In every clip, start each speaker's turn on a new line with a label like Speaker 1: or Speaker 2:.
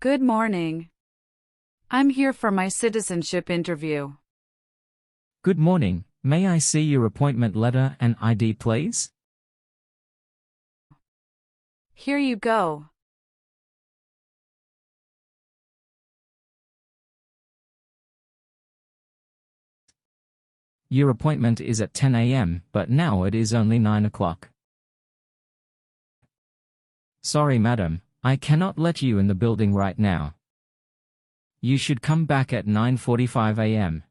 Speaker 1: Good morning. I'm here for my citizenship interview.
Speaker 2: Good morning. May I see your appointment letter and ID, please?
Speaker 1: Here you go.
Speaker 2: Your appointment is at 10 a.m., but now it is only 9 o'clock. Sorry, madam, I cannot let you in the building right now. You should come back at 9:45 a.m.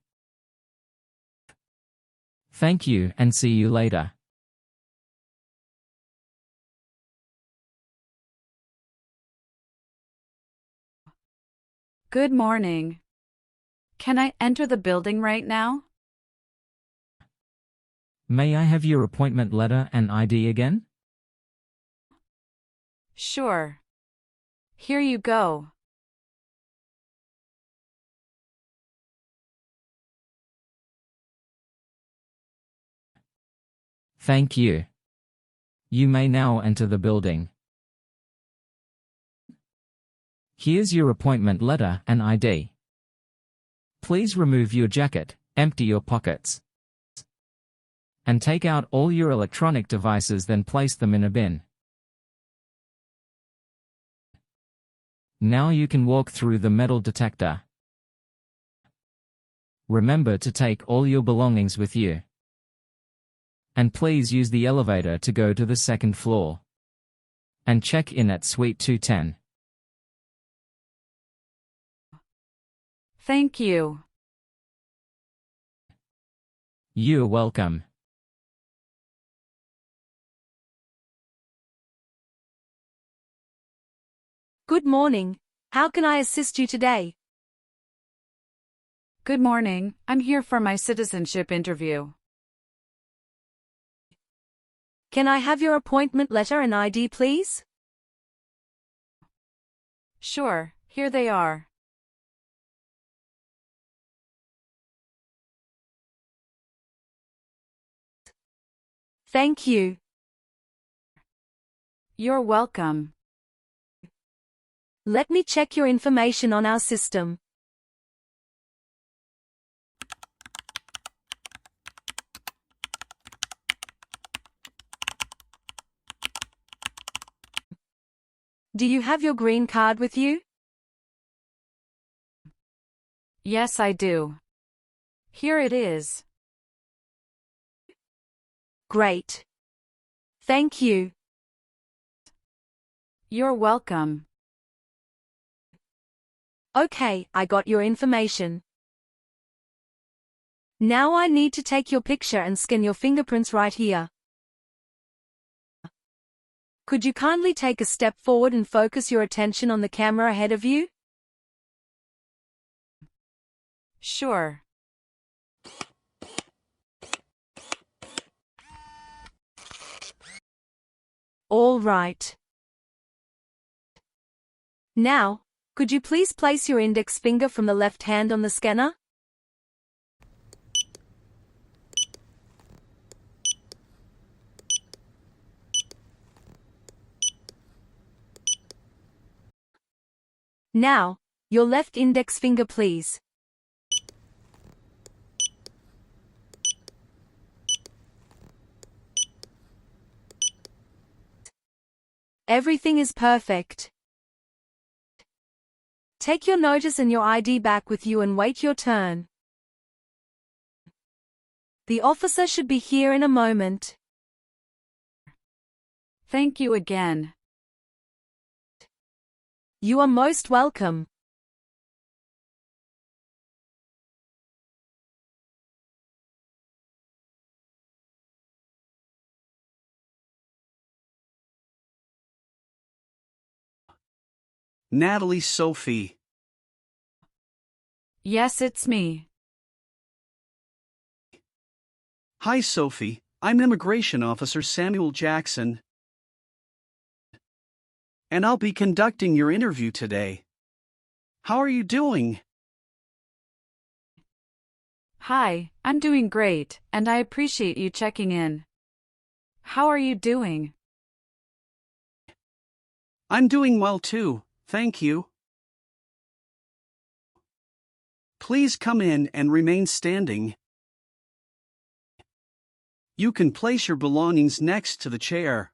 Speaker 2: Thank you and see you later.
Speaker 1: Good morning. Can I enter the building right now?
Speaker 2: May I have your appointment letter and ID again?
Speaker 1: Sure. Here you go.
Speaker 2: Thank you. You may now enter the building. Here's your appointment letter and ID. Please remove your jacket, empty your pockets, and take out all your electronic devices, then place them in a bin. Now you can walk through the metal detector. Remember to take all your belongings with you. And please use the elevator to go to the second floor. And check in at Suite 210.
Speaker 1: Thank you.
Speaker 2: You're welcome.
Speaker 3: Good morning. How can I assist you today?
Speaker 1: Good morning. I'm here for my citizenship interview.
Speaker 3: Can I have your appointment letter and ID, please?
Speaker 1: Sure, here they are.
Speaker 3: Thank you.
Speaker 1: You're welcome.
Speaker 3: Let me check your information on our system. Do you have your green card with you?
Speaker 1: Yes, I do. Here it is.
Speaker 3: Great. Thank you.
Speaker 1: You're welcome.
Speaker 3: Okay, I got your information. Now I need to take your picture and scan your fingerprints right here. Could you kindly take a step forward and focus your attention on the camera ahead of you?
Speaker 1: Sure.
Speaker 3: All right. Now, could you please place your index finger from the left hand on the scanner? Now, your left index finger, please. Everything is perfect. Take your notice and your ID back with you and wait your turn. The officer should be here in a moment.
Speaker 1: Thank you again.
Speaker 3: You are most welcome.
Speaker 4: Natalie Sophie.
Speaker 1: Yes, it's me.
Speaker 4: Hi Sophie, I'm Immigration Officer Samuel Jackson, and I'll be conducting your interview today. How are you doing?
Speaker 1: Hi, I'm doing great, and I appreciate you checking in. How are you doing?
Speaker 4: I'm doing well too, thank you. Please come in and remain standing. You can place your belongings next to the chair.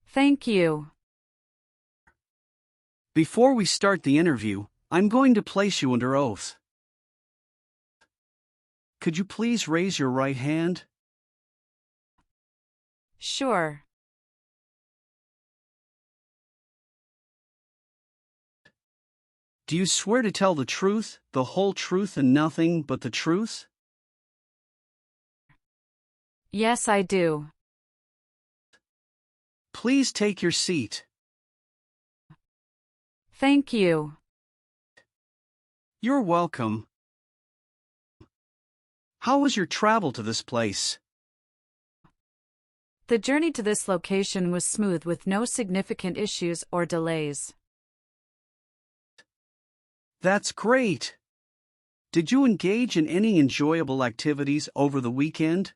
Speaker 1: Thank you.
Speaker 4: Before we start the interview, I'm going to place you under oath. Could you please raise your right hand?
Speaker 1: Sure.
Speaker 4: Do you swear to tell the truth, the whole truth and nothing but the truth?
Speaker 1: Yes, I do.
Speaker 4: Please take your seat.
Speaker 1: Thank you.
Speaker 4: You're welcome. How was your travel to this place?
Speaker 1: The journey to this location was smooth with no significant issues or delays.
Speaker 4: That's great. Did you engage in any enjoyable activities over the weekend?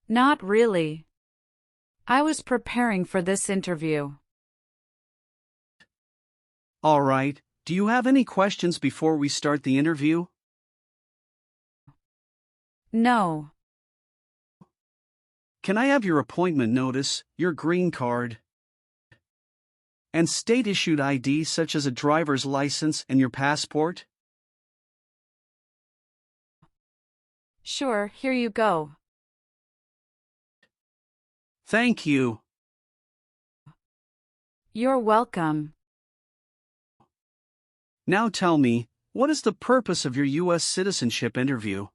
Speaker 1: Not really. I was preparing for this interview.
Speaker 4: All right, do you have any questions before we start the interview?
Speaker 1: No.
Speaker 4: Can I have your appointment notice, your green card, and state-issued ID such as a driver's license and your passport?
Speaker 1: Sure, here you go.
Speaker 4: Thank you.
Speaker 1: You're welcome.
Speaker 4: Now tell me, what is the purpose of your US citizenship interview?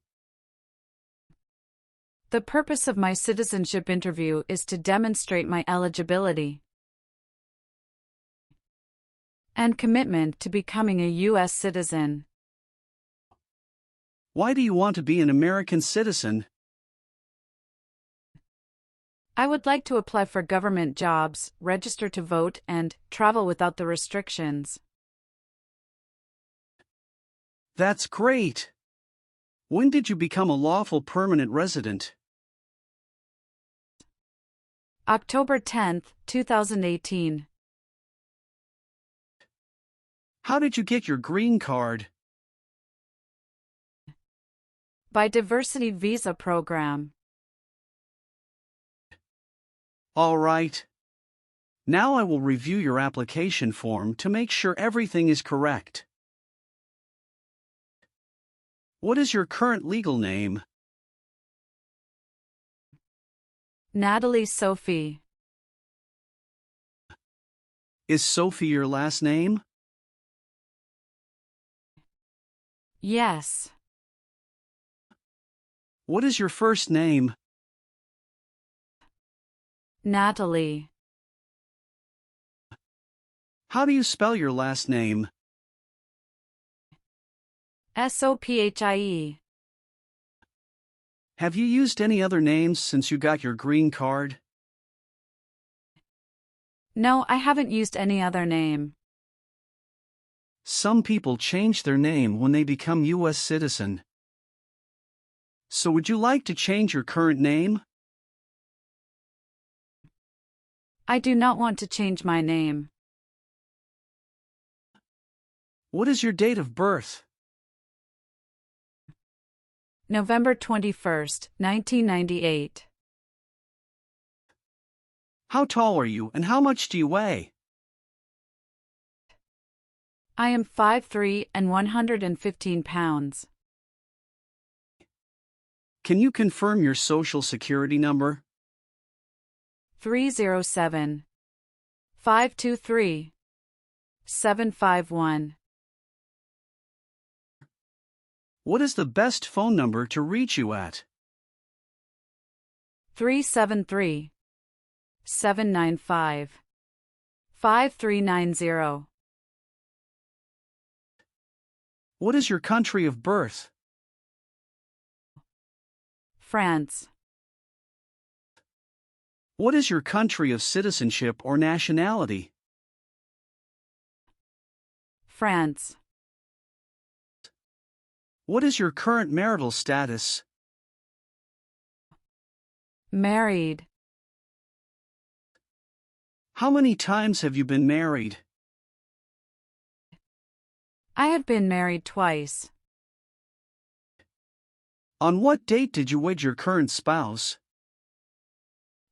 Speaker 1: The purpose of my citizenship interview is to demonstrate my eligibility and commitment to becoming a U.S. citizen.
Speaker 4: Why do you want to be an American citizen?
Speaker 1: I would like to apply for government jobs, register to vote, and travel without the restrictions.
Speaker 4: That's great. When did you become a lawful permanent resident?
Speaker 1: October 10, 2018.
Speaker 4: How did you get your green card?
Speaker 1: By Diversity Visa Program.
Speaker 4: All right. Now I will review your application form to make sure everything is correct. What is your current legal name?
Speaker 1: Natalie Sophie.
Speaker 4: Is Sophie your last name?
Speaker 1: Yes.
Speaker 4: What is your first name?
Speaker 1: Natalie.
Speaker 4: How do you spell your last name?
Speaker 1: Sophie.
Speaker 4: Have you used any other names since you got your green card?
Speaker 1: No, I haven't used any other name.
Speaker 4: Some people change their name when they become U.S. citizen. So would you like to change your current name?
Speaker 1: I do not want to change my name.
Speaker 4: What is your date of birth?
Speaker 1: November 21st, 1998.
Speaker 4: How tall are you and how much do you weigh?
Speaker 1: I am 5'3" and 115 pounds.
Speaker 4: Can you confirm your social security number?
Speaker 1: 307 523 751.
Speaker 4: What is the best phone number to reach you at?
Speaker 1: 373 795 5390.
Speaker 4: What is your country of birth?
Speaker 1: France.
Speaker 4: What is your country of citizenship or nationality?
Speaker 1: France.
Speaker 4: What is your current marital status?
Speaker 1: Married.
Speaker 4: How many times have you been married?
Speaker 1: I have been married twice.
Speaker 4: On what date did you wed your current spouse?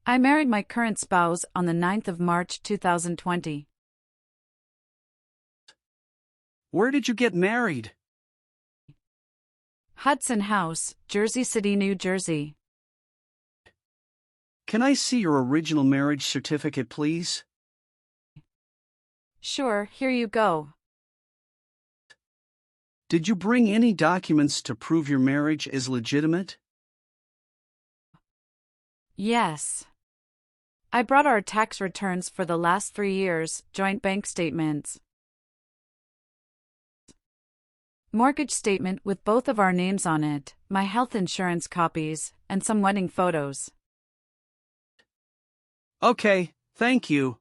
Speaker 1: I married my current spouse on the 9th of March 2020.
Speaker 4: Where did you get married?
Speaker 1: Hudson House, Jersey City, New Jersey.
Speaker 4: Can I see your original marriage certificate, please?
Speaker 1: Sure, here you go.
Speaker 4: Did you bring any documents to prove your marriage is legitimate?
Speaker 1: Yes. I brought our tax returns for the last 3 years, joint bank statements, mortgage statement with both of our names on it, my health insurance copies, and some wedding photos.
Speaker 4: Okay, thank you.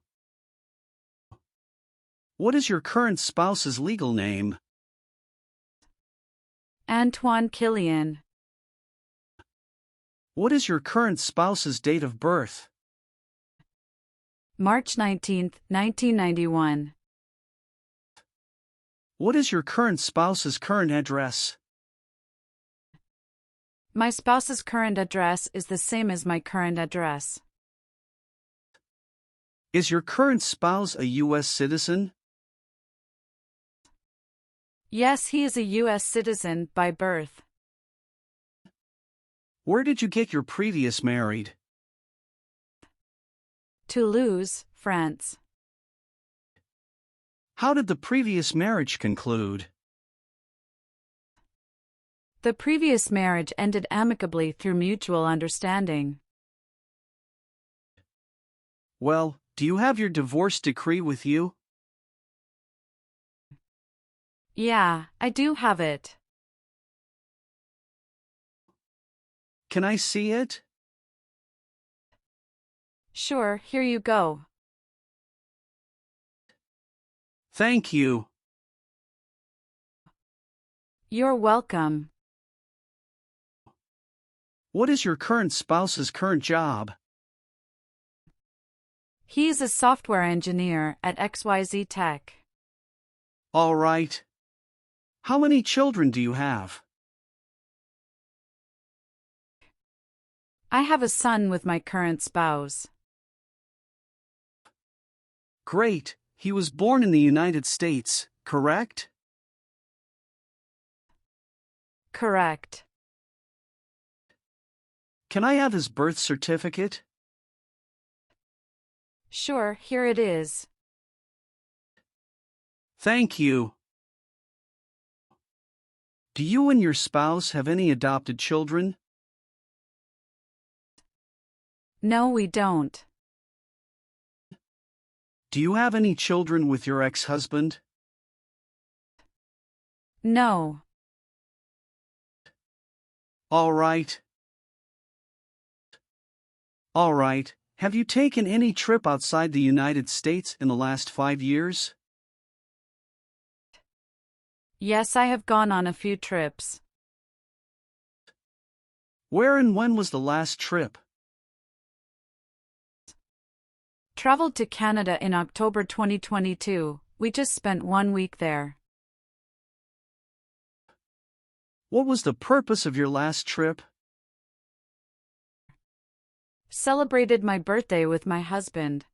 Speaker 4: What is your current spouse's legal name?
Speaker 1: Antoine Killian.
Speaker 4: What is your current spouse's date of birth?
Speaker 1: March 19, 1991.
Speaker 4: What is your current spouse's current address?
Speaker 1: My spouse's current address is the same as my current address.
Speaker 4: Is your current spouse a US citizen?
Speaker 1: Yes, he is a US citizen by birth.
Speaker 4: Where did you get your previous married?
Speaker 1: Toulouse, France.
Speaker 4: How did the previous marriage conclude?
Speaker 1: The previous marriage ended amicably through mutual understanding.
Speaker 4: Well, do you have your divorce decree with you?
Speaker 1: Yeah, I do have it.
Speaker 4: Can I see it?
Speaker 1: Sure, here you go.
Speaker 4: Thank you.
Speaker 1: You're welcome.
Speaker 4: What is your current spouse's current job?
Speaker 1: He's a software engineer at XYZ Tech.
Speaker 4: All right. How many children do you have?
Speaker 1: I have a son with my current spouse.
Speaker 4: Great. He was born in the United States, correct?
Speaker 1: Correct.
Speaker 4: Can I have his birth certificate?
Speaker 1: Sure, here it is.
Speaker 4: Thank you. Do you and your spouse have any adopted children?
Speaker 1: No, we don't.
Speaker 4: Do you have any children with your ex-husband?
Speaker 1: No.
Speaker 4: All right. All right. Have you taken any trip outside the United States in the last 5 years?
Speaker 1: Yes, I have gone on a few trips.
Speaker 4: Where and when was the last trip?
Speaker 1: Traveled to Canada in October 2022. We just spent 1 week there.
Speaker 4: What was the purpose of your last trip?
Speaker 1: Celebrated my birthday with my husband.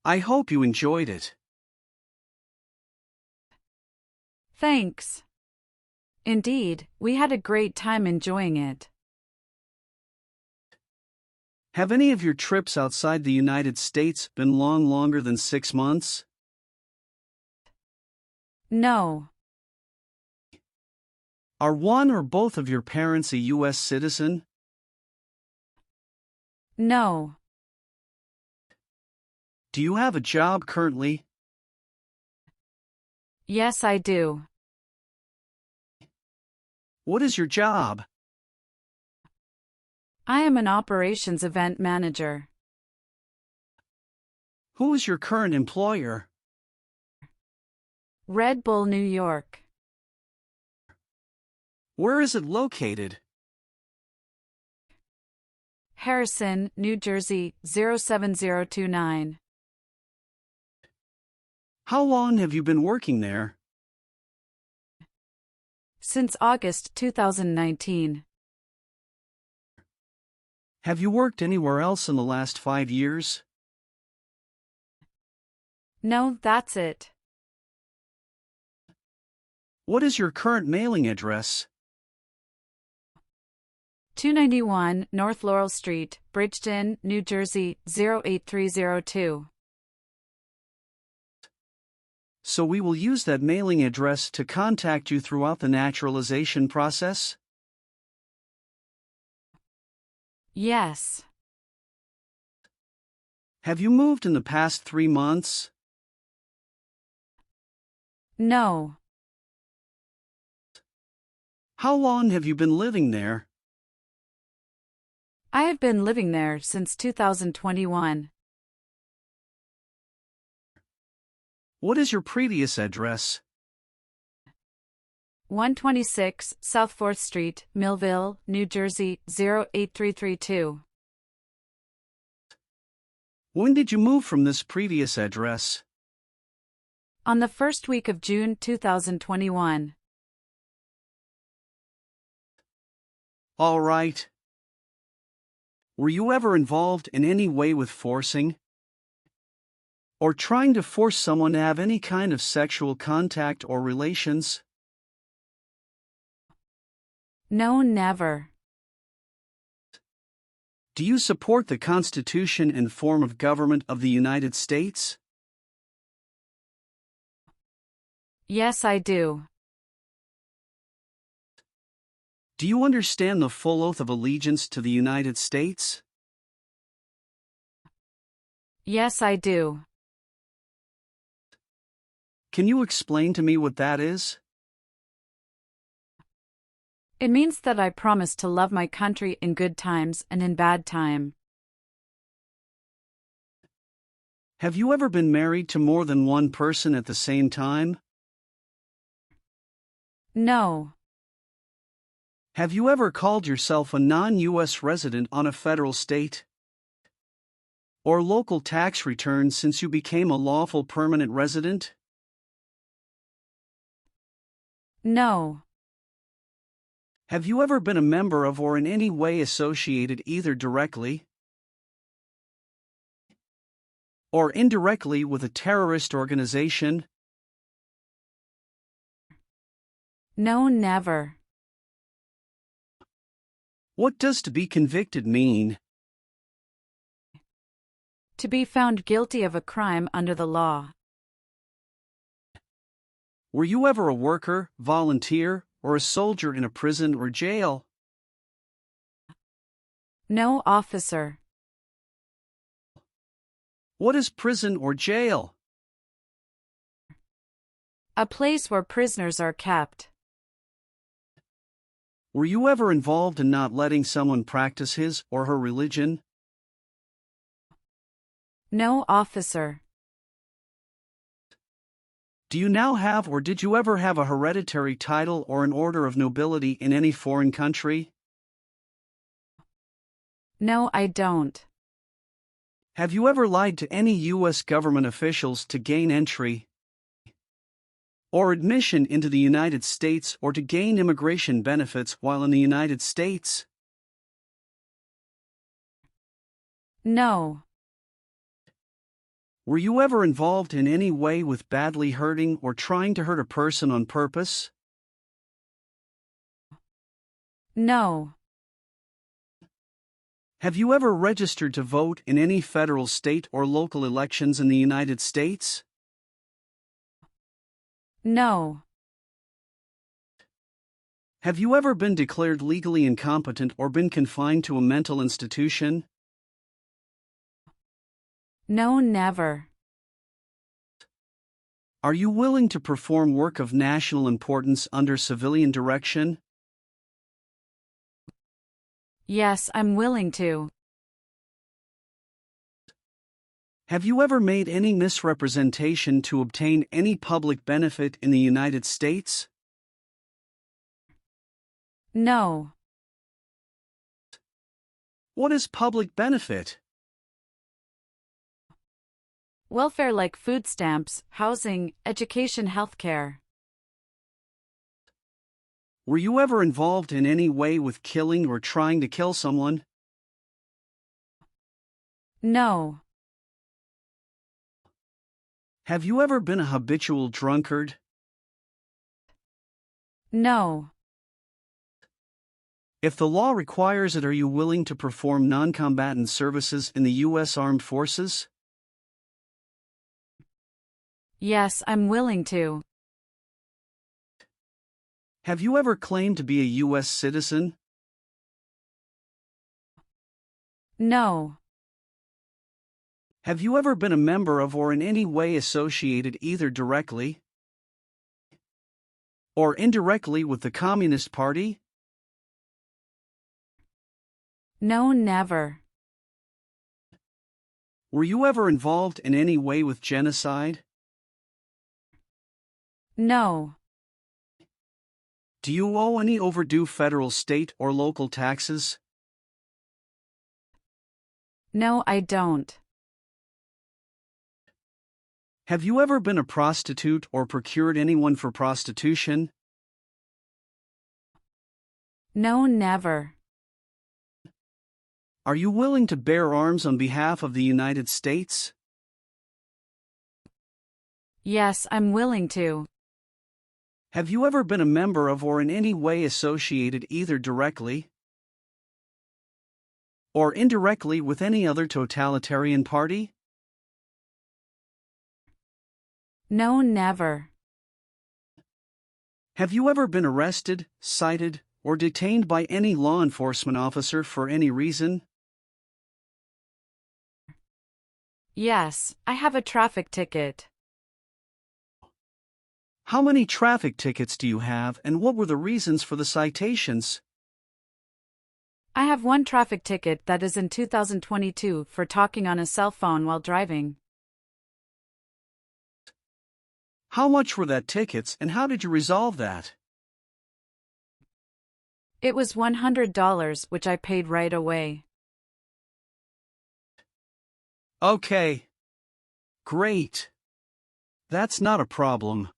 Speaker 4: I hope you enjoyed it.
Speaker 1: Thanks. Indeed, we had a great time enjoying it.
Speaker 4: Have any of your trips outside the United States been longer than 6 months?
Speaker 1: No.
Speaker 4: Are one or both of your parents a US citizen?
Speaker 1: No.
Speaker 4: Do you have a job currently?
Speaker 1: Yes, I do.
Speaker 4: What is your job?
Speaker 1: I am an operations event manager.
Speaker 4: Who is your current employer?
Speaker 1: Red Bull, New York.
Speaker 4: Where is it located?
Speaker 1: Harrison, New Jersey, 07029.
Speaker 4: How long have you been working there?
Speaker 1: Since August 2019.
Speaker 4: Have you worked anywhere else in the last 5 years?
Speaker 1: No, that's it.
Speaker 4: What is your current mailing address?
Speaker 1: 291 North Laurel Street, Bridgeton, New Jersey, 08302.
Speaker 4: So we will use that mailing address to contact you throughout the naturalization process?
Speaker 1: Yes.
Speaker 4: Have you moved in the past 3 months?
Speaker 1: No.
Speaker 4: How long have you been living there?
Speaker 1: I have been living there since 2021.
Speaker 4: What is your previous address?
Speaker 1: 126 South 4th Street, Millville, New Jersey, 08332.
Speaker 4: When did you move from this previous address?
Speaker 1: On the first week of June 2021.
Speaker 4: All right. Were you ever involved in any way with forcing? Or trying to force someone to have any kind of sexual contact or relations?
Speaker 1: No, never.
Speaker 4: Do you support the Constitution and form of government of the United States?
Speaker 1: Yes, I do.
Speaker 4: Do you understand the full oath of allegiance to the United States?
Speaker 1: Yes, I do.
Speaker 4: Can you explain to me what that is?
Speaker 1: It means that I promise to love my country in good times and in bad time.
Speaker 4: Have you ever been married to more than one person at the same time?
Speaker 1: No.
Speaker 4: Have you ever called yourself a non-US resident on a federal, state, or local tax return since you became a lawful permanent resident?
Speaker 1: No.
Speaker 4: Have you ever been a member of or in any way associated either directly or indirectly with a terrorist organization?
Speaker 1: No, never.
Speaker 4: What does to be convicted mean?
Speaker 1: To be found guilty of a crime under the law.
Speaker 4: Were you ever a worker, volunteer, or a soldier in a prison or jail?
Speaker 1: No, officer.
Speaker 4: What is prison or jail?
Speaker 1: A place where prisoners are kept.
Speaker 4: Were you ever involved in not letting someone practice his or her religion?
Speaker 1: No, officer.
Speaker 4: Do you now have or did you ever have a hereditary title or an order of nobility in any foreign country?
Speaker 1: No, I don't.
Speaker 4: Have you ever lied to any U.S. government officials to gain entry or admission into the United States or to gain immigration benefits while in the United States?
Speaker 1: No.
Speaker 4: Were you ever involved in any way with badly hurting or trying to hurt a person on purpose?
Speaker 1: No.
Speaker 4: Have you ever registered to vote in any federal, state, or local elections in the United States?
Speaker 1: No.
Speaker 4: Have you ever been declared legally incompetent or been confined to a mental institution?
Speaker 1: No, never.
Speaker 4: Are you willing to perform work of national importance under civilian direction?
Speaker 1: Yes, I'm willing to.
Speaker 4: Have you ever made any misrepresentation to obtain any public benefit in the United States?
Speaker 1: No.
Speaker 4: What is public benefit?
Speaker 1: Welfare like food stamps, housing, education, healthcare.
Speaker 4: Were you ever involved in any way with killing or trying to kill someone?
Speaker 1: No.
Speaker 4: Have you ever been a habitual drunkard?
Speaker 1: No.
Speaker 4: If the law requires it, are you willing to perform non-combatant services in the U.S. Armed Forces?
Speaker 1: Yes, I'm willing to.
Speaker 4: Have you ever claimed to be a U.S. citizen?
Speaker 1: No.
Speaker 4: Have you ever been a member of or in any way associated either directly or indirectly with the Communist Party?
Speaker 1: No, never.
Speaker 4: Were you ever involved in any way with genocide?
Speaker 1: No.
Speaker 4: Do you owe any overdue federal, state, or local taxes?
Speaker 1: No, I don't.
Speaker 4: Have you ever been a prostitute or procured anyone for prostitution?
Speaker 1: No, never.
Speaker 4: Are you willing to bear arms on behalf of the United States?
Speaker 1: Yes, I'm willing to.
Speaker 4: Have you ever been a member of or in any way associated either directly or indirectly with any other totalitarian party?
Speaker 1: No, never.
Speaker 4: Have you ever been arrested, cited, or detained by any law enforcement officer for any reason?
Speaker 1: Yes, I have a traffic ticket.
Speaker 4: How many traffic tickets do you have, and what were the reasons for the citations?
Speaker 1: I have one traffic ticket that is in 2022 for talking on a cell phone while driving.
Speaker 4: How much were that tickets, and how did you resolve that?
Speaker 1: It was $100, which I paid right away.
Speaker 4: Okay. Great. That's not a problem.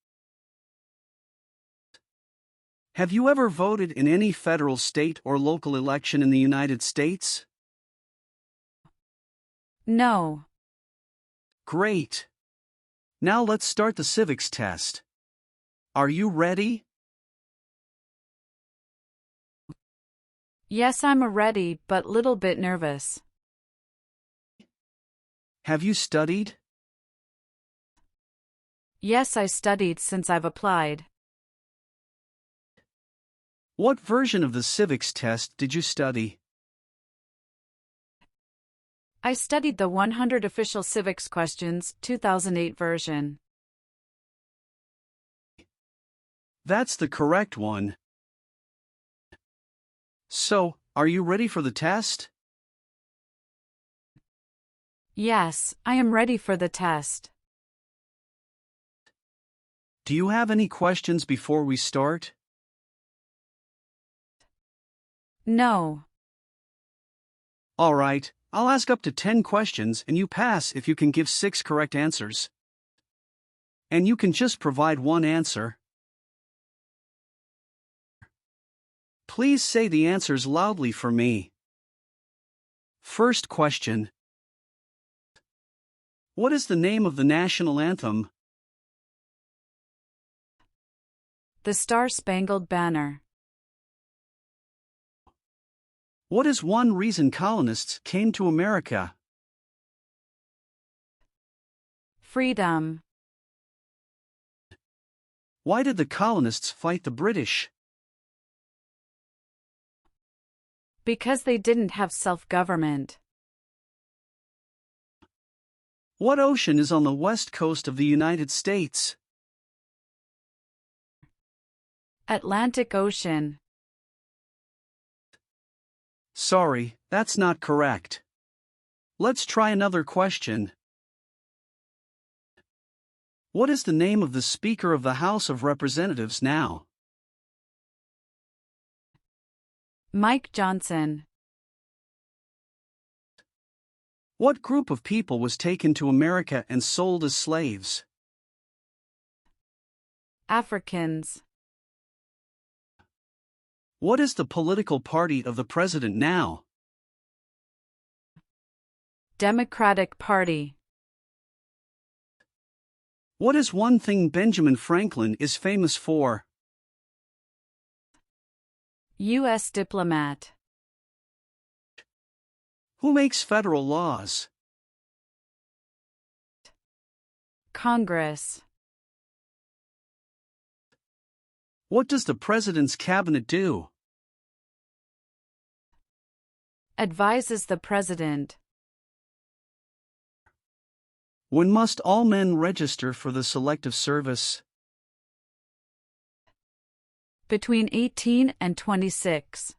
Speaker 4: Have you ever voted in any federal, state, or local election in the United States?
Speaker 1: No.
Speaker 4: Great. Now let's start the civics test. Are you ready?
Speaker 1: Yes, I'm ready, but little bit nervous.
Speaker 4: Have you studied?
Speaker 1: Yes, I studied since I've applied.
Speaker 4: What version of the civics test did you study?
Speaker 1: I studied the 100 Official Civics Questions, 2008 version.
Speaker 4: That's the correct one. So, are you ready for the test?
Speaker 1: Yes, I am ready for the test.
Speaker 4: Do you have any questions before we start?
Speaker 1: No.
Speaker 4: All right, I'll ask up to 10 questions and you pass if you can give 6 correct answers. And you can just provide one answer. Please say the answers loudly for me. First question. What is the name of the national anthem?
Speaker 1: The Star-Spangled Banner.
Speaker 4: What is one reason colonists came to America?
Speaker 1: Freedom.
Speaker 4: Why did the colonists fight the British?
Speaker 1: Because they didn't have self-government.
Speaker 4: What ocean is on the west coast of the United States?
Speaker 1: Atlantic Ocean.
Speaker 4: Sorry, that's not correct. Let's try another question. What is the name of the Speaker of the House of Representatives now?
Speaker 1: Mike Johnson.
Speaker 4: What group of people was taken to America and sold as slaves?
Speaker 1: Africans.
Speaker 4: What is the political party of the president now?
Speaker 1: Democratic Party.
Speaker 4: What is one thing Benjamin Franklin is famous for?
Speaker 1: US diplomat.
Speaker 4: Who makes federal laws?
Speaker 1: Congress.
Speaker 4: What does the president's cabinet do?
Speaker 1: Advises the president.
Speaker 4: When must all men register for the Selective Service?
Speaker 1: Between 18 and 26.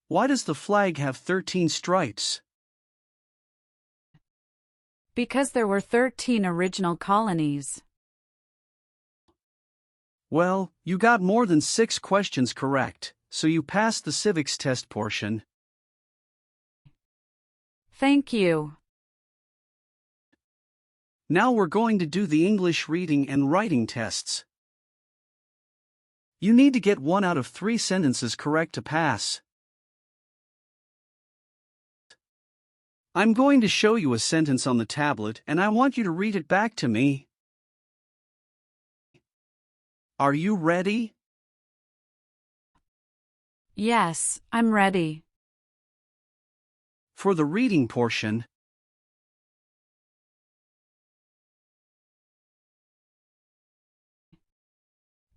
Speaker 4: Why does the flag have 13 stripes?
Speaker 1: Because there were 13 original colonies.
Speaker 4: Well, you got more than 6 questions correct, so you passed the civics test portion.
Speaker 1: Thank you.
Speaker 4: Now we're going to do the English reading and writing tests. You need to get 1 out of 3 sentences correct to pass. I'm going to show you a sentence on the tablet and I want you to read it back to me. Are you ready?
Speaker 1: Yes, I'm ready.
Speaker 4: For the reading portion,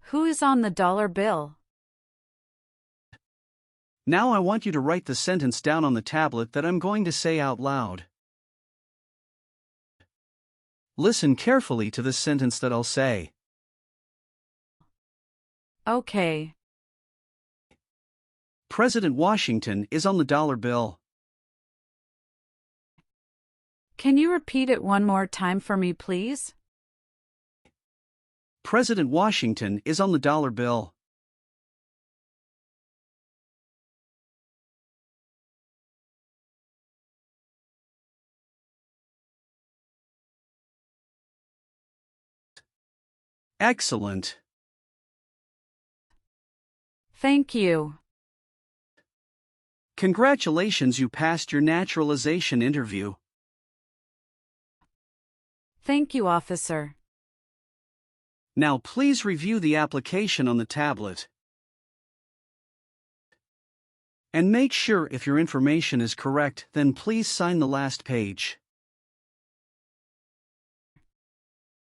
Speaker 1: Who is on the dollar bill?
Speaker 4: now I want you to write the sentence down on the tablet that I'm going to say out loud. Listen carefully to this sentence that I'll say.
Speaker 1: Okay.
Speaker 4: President Washington is on the dollar bill.
Speaker 1: Can you repeat it one more time for me, please?
Speaker 4: President Washington is on the dollar bill. Excellent.
Speaker 1: Thank you.
Speaker 4: Congratulations, you passed your naturalization interview.
Speaker 1: Thank you, officer.
Speaker 4: Now please review the application on the tablet. And make sure if your information is correct, then please sign the last page.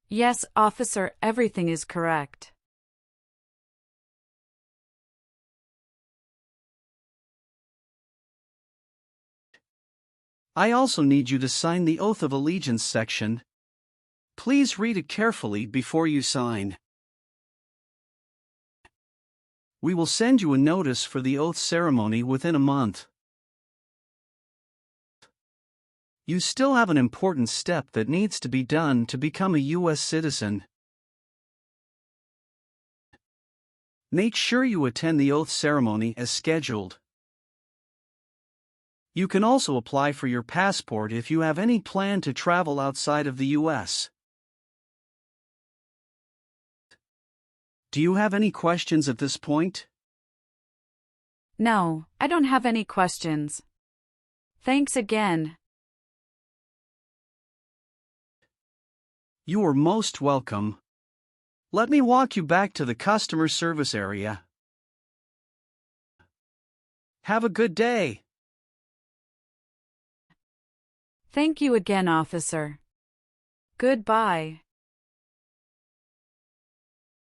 Speaker 1: Yes, officer, everything is correct.
Speaker 4: I also need you to sign the Oath of Allegiance section. Please read it carefully before you sign. We will send you a notice for the oath ceremony within a month. You still have an important step that needs to be done to become a US citizen. Make sure you attend the oath ceremony as scheduled. You can also apply for your passport if you have any plan to travel outside of the US. Do you have any questions at this point?
Speaker 1: No, I don't have any questions. Thanks again.
Speaker 4: You are most welcome. Let me walk you back to the customer service area. Have a good day.
Speaker 1: Thank you again, officer. Goodbye.